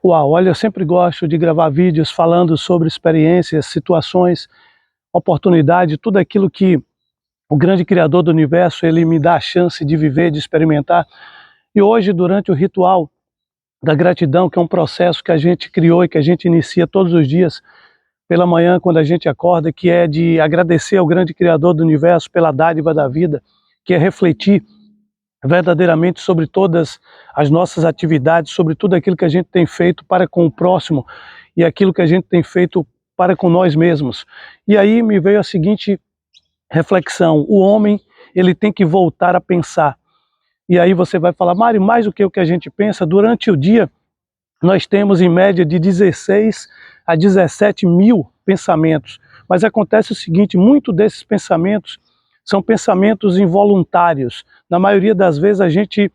Uau, olha, eu sempre gosto de gravar vídeos falando sobre experiências, situações, oportunidade, tudo aquilo que o grande Criador do Universo, ele me dá a chance de viver, de experimentar. E hoje, durante o ritual da gratidão, que é um processo que a gente criou e que a gente inicia todos os dias, pela manhã, quando a gente acorda, que é de agradecer ao grande Criador do Universo pela dádiva da vida, que é refletir verdadeiramente sobre todas as nossas atividades, sobre tudo aquilo que a gente tem feito para com o próximo e aquilo que a gente tem feito para com nós mesmos. E aí me veio a seguinte reflexão: o homem, ele tem que voltar a pensar. E aí você vai falar: Mário, mais do que o que a gente pensa, durante o dia nós temos em média de 16 a 17 mil pensamentos. Mas acontece o seguinte: muitos desses pensamentos são pensamentos involuntários. Na maioria das vezes a gente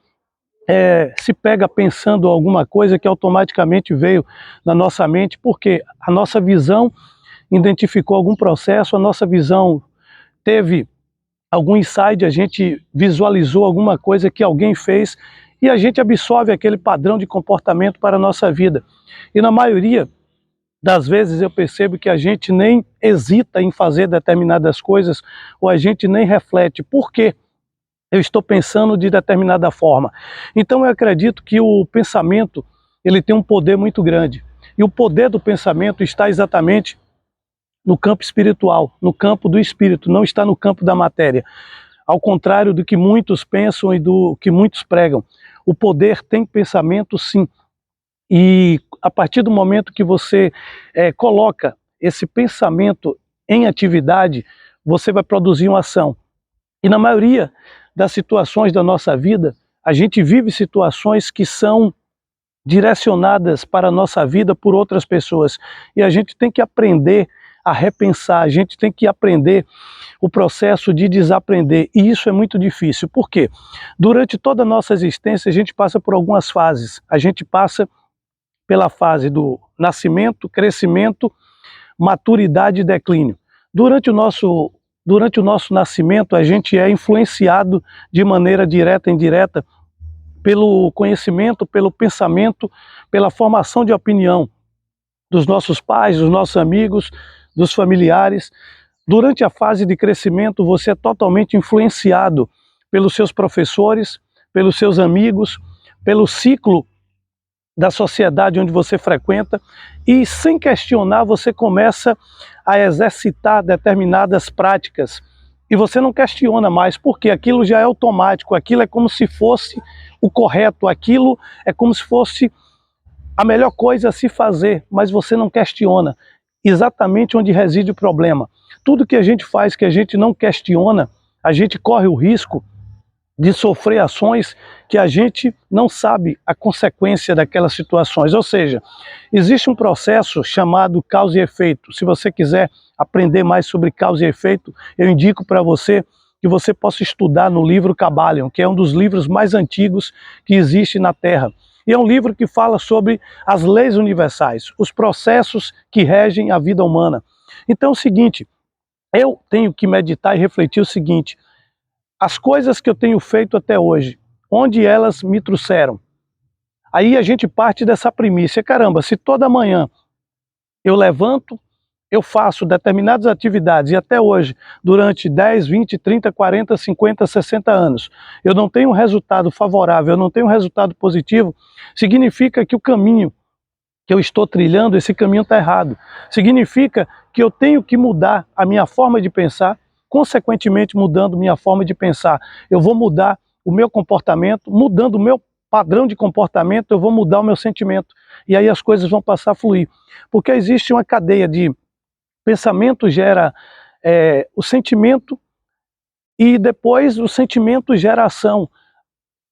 se pega pensando alguma coisa que automaticamente veio na nossa mente, porque a nossa visão identificou algum processo, a nossa visão teve algum insight, a gente visualizou alguma coisa que alguém fez e a gente absorve aquele padrão de comportamento para a nossa vida. E na maioria das vezes eu percebo que a gente nem hesita em fazer determinadas coisas, ou a gente nem reflete por quê eu estou pensando de determinada forma. Então eu acredito que o pensamento, ele tem um poder muito grande. E o poder do pensamento está exatamente no campo espiritual, no campo do espírito, não está no campo da matéria. Ao contrário do que muitos pensam e do que muitos pregam. O poder tem pensamento, sim. E a partir do momento que você coloca esse pensamento em atividade, você vai produzir uma ação. E na maioria das situações da nossa vida, a gente vive situações que são direcionadas para a nossa vida por outras pessoas. E a gente tem que aprender a repensar, a gente tem que aprender o processo de desaprender. E isso é muito difícil. Por quê? Durante toda a nossa existência, a gente passa por algumas fases. A gente passa pela fase do nascimento, crescimento, maturidade e declínio. Durante o nosso nascimento, a gente é influenciado de maneira direta e indireta pelo conhecimento, pelo pensamento, pela formação de opinião dos nossos pais, dos nossos amigos, dos familiares. Durante a fase de crescimento, você é totalmente influenciado pelos seus professores, pelos seus amigos, pelo ciclo da sociedade onde você frequenta, e sem questionar você começa a exercitar determinadas práticas e você não questiona mais, porque aquilo já é automático, aquilo é como se fosse o correto, aquilo é como se fosse a melhor coisa a se fazer, mas você não questiona. Exatamente onde reside o problema. Tudo que a gente faz que a gente não questiona, a gente corre o risco de sofrer ações que a gente não sabe a consequência daquelas situações. Ou seja, existe um processo chamado causa e efeito. Se você quiser aprender mais sobre causa e efeito, eu indico para você que você possa estudar no livro Kybalion, que é um dos livros mais antigos que existe na Terra. E é um livro que fala sobre as leis universais, os processos que regem a vida humana. Então é o seguinte, eu tenho que meditar e refletir o seguinte: as coisas que eu tenho feito até hoje, onde elas me trouxeram? Aí a gente parte dessa premissa: caramba, se toda manhã eu levanto, eu faço determinadas atividades e até hoje, durante 10, 20, 30, 40, 50, 60 anos, eu não tenho um resultado favorável, eu não tenho um resultado positivo, significa que o caminho que eu estou trilhando, esse caminho está errado. Significa que eu tenho que mudar a minha forma de pensar. Consequentemente, mudando minha forma de pensar, eu vou mudar o meu comportamento. Mudando o meu padrão de comportamento, eu vou mudar o meu sentimento. E aí as coisas vão passar a fluir. Porque existe uma cadeia de pensamento gera o sentimento e depois o sentimento gera ação.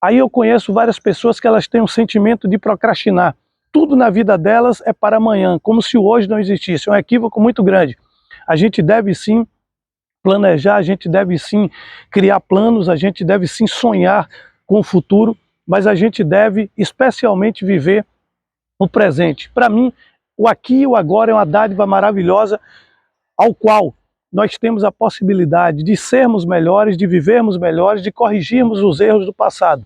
Aí eu conheço várias pessoas que elas têm um sentimento de procrastinar. Tudo na vida delas é para amanhã, como se o hoje não existisse. É um equívoco muito grande. A gente deve sim planejar, a gente deve sim criar planos, a gente deve sim sonhar com o futuro, mas a gente deve especialmente viver o presente. Para mim, o aqui e o agora é uma dádiva maravilhosa, ao qual nós temos a possibilidade de sermos melhores, de vivermos melhores, de corrigirmos os erros do passado.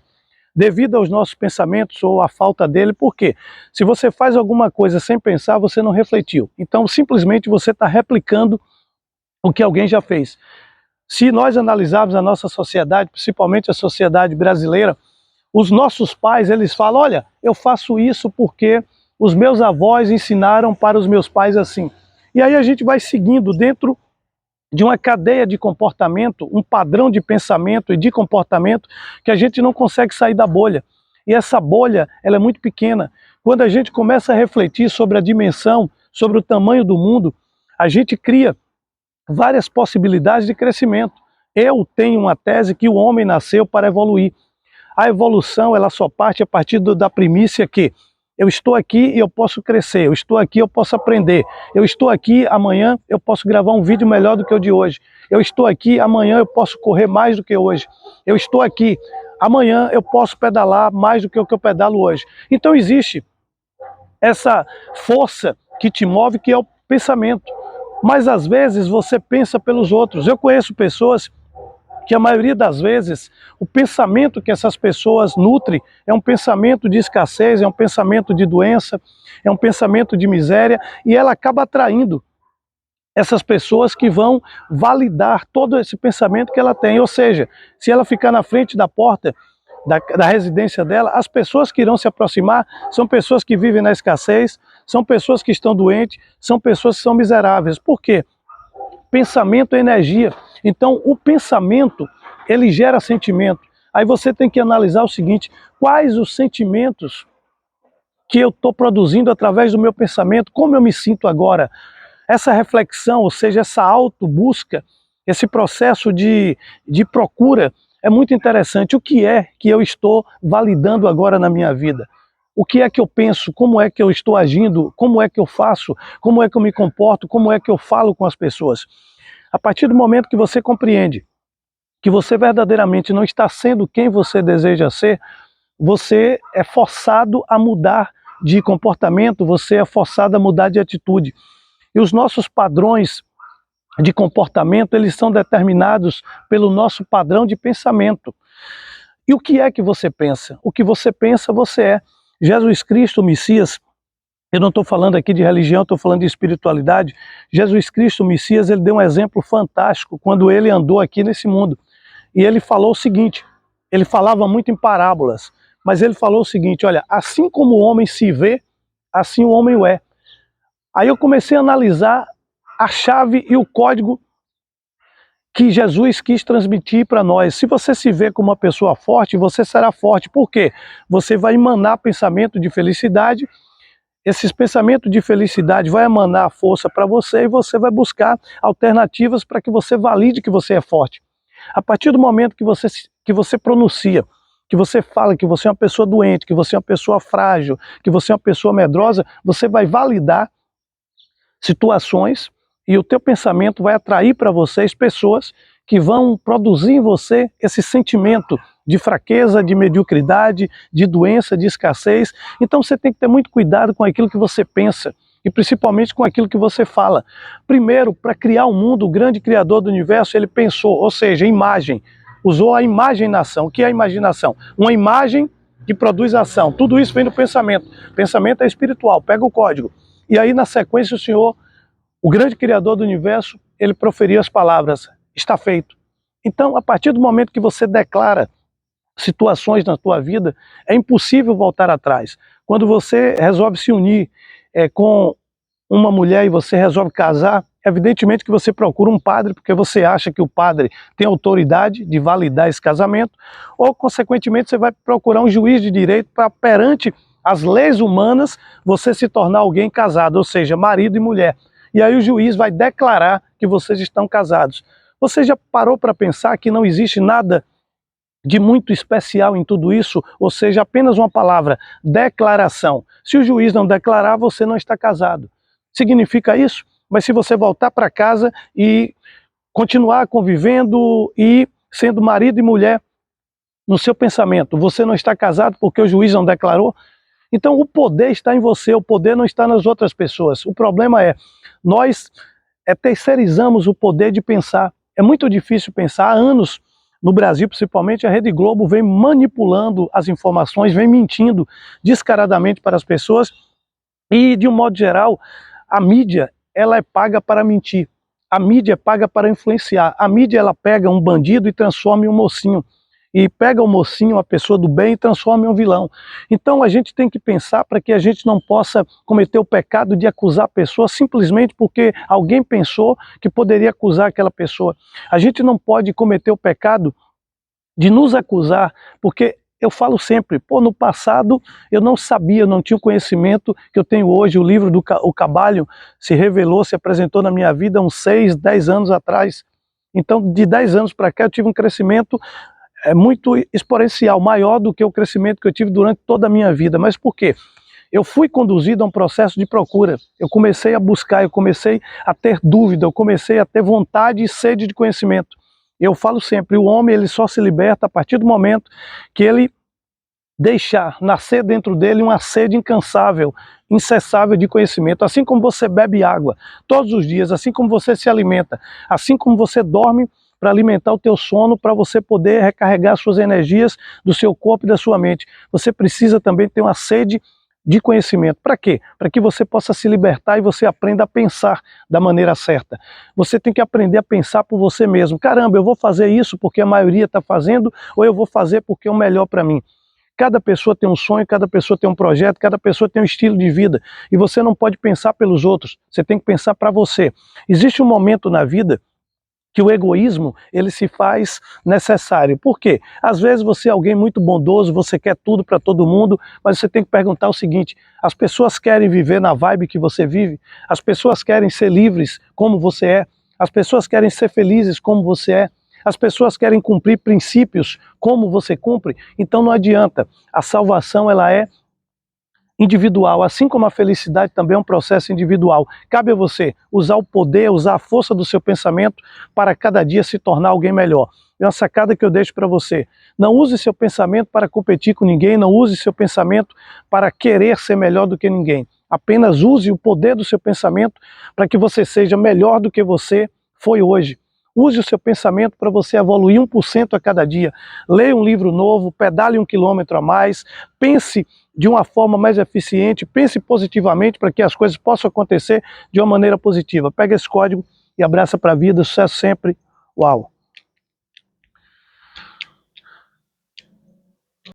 devido aos nossos pensamentos ou à falta dele. Por quê? Se você faz alguma coisa sem pensar, você não refletiu. Então, simplesmente você está replicando o que alguém já fez. Se nós analisarmos a nossa sociedade, principalmente a sociedade brasileira, os nossos pais, eles falam, olha, eu faço isso porque os meus avós ensinaram para os meus pais assim. E aí a gente vai seguindo dentro de uma cadeia de comportamento, um padrão de pensamento e de comportamento que a gente não consegue sair da bolha. E essa bolha, ela é muito pequena. Quando a gente começa a refletir sobre a dimensão, sobre o tamanho do mundo, a gente cria várias possibilidades de crescimento. Eu tenho uma tese que o homem nasceu para evoluir. A evolução, ela só parte a partir da primícia que eu estou aqui e eu posso crescer, eu estou aqui, eu posso aprender, eu estou aqui, amanhã eu posso gravar um vídeo melhor do que o de hoje, eu estou aqui, amanhã eu posso correr mais do que hoje, eu estou aqui, amanhã eu posso pedalar mais do que o que eu pedalo hoje. Então existe essa força que te move, que é o pensamento, mas às vezes você pensa pelos outros. Eu conheço pessoas que a maioria das vezes o pensamento que essas pessoas nutrem é um pensamento de escassez, é um pensamento de doença, é um pensamento de miséria, e ela acaba atraindo essas pessoas que vão validar todo esse pensamento que ela tem. Ou seja, se ela ficar na frente da porta da residência dela, as pessoas que irão se aproximar são pessoas que vivem na escassez, são pessoas que estão doentes, são pessoas que são miseráveis. Por quê? Pensamento é energia. Então, o pensamento, ele gera sentimento. Aí você tem que analisar o seguinte, quais os sentimentos que eu estou produzindo através do meu pensamento, como eu me sinto agora. Essa reflexão, ou seja, essa autobusca, esse processo de procura, é muito interessante. O que é que eu estou validando agora na minha vida? O que é que eu penso? Como é que eu estou agindo? Como é que eu faço? Como é que eu me comporto? Como é que eu falo com as pessoas? A partir do momento que você compreende que você verdadeiramente não está sendo quem você deseja ser, você é forçado a mudar de comportamento, você é forçado a mudar de atitude. E os nossos padrões de comportamento, eles são determinados pelo nosso padrão de pensamento. E o que é que você pensa? O que você pensa, você é. Jesus Cristo, o Messias, eu não estou falando aqui de religião, estou falando de espiritualidade. Jesus Cristo, o Messias, ele deu um exemplo fantástico quando ele andou aqui nesse mundo. E ele falou o seguinte, ele falava muito em parábolas, mas ele falou o seguinte, olha, assim como o homem se vê, assim o homem o é. Aí eu comecei a analisar a chave e o código que Jesus quis transmitir para nós. Se você se vê como uma pessoa forte, você será forte. Por quê? Você vai emanar pensamento de felicidade. Esses pensamentos de felicidade vai emanar força para você e você vai buscar alternativas para que você valide que você é forte. A partir do momento que você pronuncia, que você fala que você é uma pessoa doente, que você é uma pessoa frágil, que você é uma pessoa medrosa, você vai validar situações e o teu pensamento vai atrair para vocês pessoas que vão produzir em você esse sentimento de fraqueza, de mediocridade, de doença, de escassez. Então você tem que ter muito cuidado com aquilo que você pensa e principalmente com aquilo que você fala. Primeiro, para criar o mundo, o grande criador do universo, ele pensou, ou seja, imagem, usou a imaginação. O que é a imaginação? Uma imagem que produz ação. Tudo isso vem do pensamento. Pensamento é espiritual, pega o código. E aí na sequência o Senhor, o grande criador do universo, ele proferiu as palavras, está feito. Então, a partir do momento que você declara situações na tua vida, é impossível voltar atrás. Quando você resolve se unir com uma mulher e você resolve casar, evidentemente que você procura um padre, porque você acha que o padre tem autoridade de validar esse casamento, ou consequentemente você vai procurar um juiz de direito para, perante as leis humanas, você se tornar alguém casado, ou seja, marido e mulher. E aí o juiz vai declarar que vocês estão casados. Você já parou para pensar que não existe nada de muito especial em tudo isso? Ou seja, apenas uma palavra, declaração. Se o juiz não declarar, você não está casado. Significa isso? Mas se você voltar para casa e continuar convivendo e sendo marido e mulher, no seu pensamento, você não está casado porque o juiz não declarou? Então o poder está em você, o poder não está nas outras pessoas. O problema é, nós terceirizamos o poder de pensar. É muito difícil pensar. Há anos no Brasil principalmente, a Rede Globo vem manipulando as informações, vem mentindo descaradamente para as pessoas e, de um modo geral, a mídia, ela é paga para mentir. A mídia é paga para influenciar. A mídia, ela pega um bandido e transforma em um mocinho. E pega o mocinho, uma pessoa do bem, e transforma em um vilão. Então a gente tem que pensar para que a gente não possa cometer o pecado de acusar a pessoa simplesmente porque alguém pensou que poderia acusar aquela pessoa. A gente não pode cometer o pecado de nos acusar, porque eu falo sempre, no passado eu não sabia, eu não tinha o conhecimento que eu tenho hoje. O livro do Cabalho se revelou, se apresentou na minha vida uns 6, 10 anos atrás. Então, de 10 anos para cá, eu tive um crescimento muito exponencial, maior do que o crescimento que eu tive durante toda a minha vida. Mas por quê? Eu fui conduzido a um processo de procura. Eu comecei a buscar, eu comecei a ter dúvida, eu comecei a ter vontade e sede de conhecimento. Eu falo sempre, o homem ele só se liberta a partir do momento que ele deixar nascer dentro dele uma sede incansável, incessável de conhecimento. Assim como você bebe água todos os dias, assim como você se alimenta, assim como você dorme para alimentar o teu sono, para você poder recarregar suas energias do seu corpo e da sua mente. Você precisa também ter uma sede de conhecimento. Para quê? Para que você possa se libertar e você aprenda a pensar da maneira certa. Você tem que aprender a pensar por você mesmo. Caramba, eu vou fazer isso porque a maioria está fazendo, ou eu vou fazer porque é o melhor para mim. Cada pessoa tem um sonho, cada pessoa tem um projeto, cada pessoa tem um estilo de vida. E você não pode pensar pelos outros, você tem que pensar para você. Existe um momento na vida que o egoísmo ele se faz necessário. Por quê? Às vezes você é alguém muito bondoso, você quer tudo para todo mundo, mas você tem que perguntar o seguinte: as pessoas querem viver na vibe que você vive? As pessoas querem ser livres como você é? As pessoas querem ser felizes como você é? As pessoas querem cumprir princípios como você cumpre? Então não adianta. A salvação ela é individual, assim como a felicidade também é um processo individual. Cabe a você usar o poder, usar a força do seu pensamento para cada dia se tornar alguém melhor. É uma sacada que eu deixo para você. Não use seu pensamento para competir com ninguém, não use seu pensamento para querer ser melhor do que ninguém. Apenas use o poder do seu pensamento para que você seja melhor do que você foi hoje. Use o seu pensamento para você evoluir 1% a cada dia. Leia um livro novo, pedale 1 quilômetro a mais, pense de uma forma mais eficiente, pense positivamente para que as coisas possam acontecer de uma maneira positiva. Pega esse código e abraça para a vida. Sucesso sempre. Uau!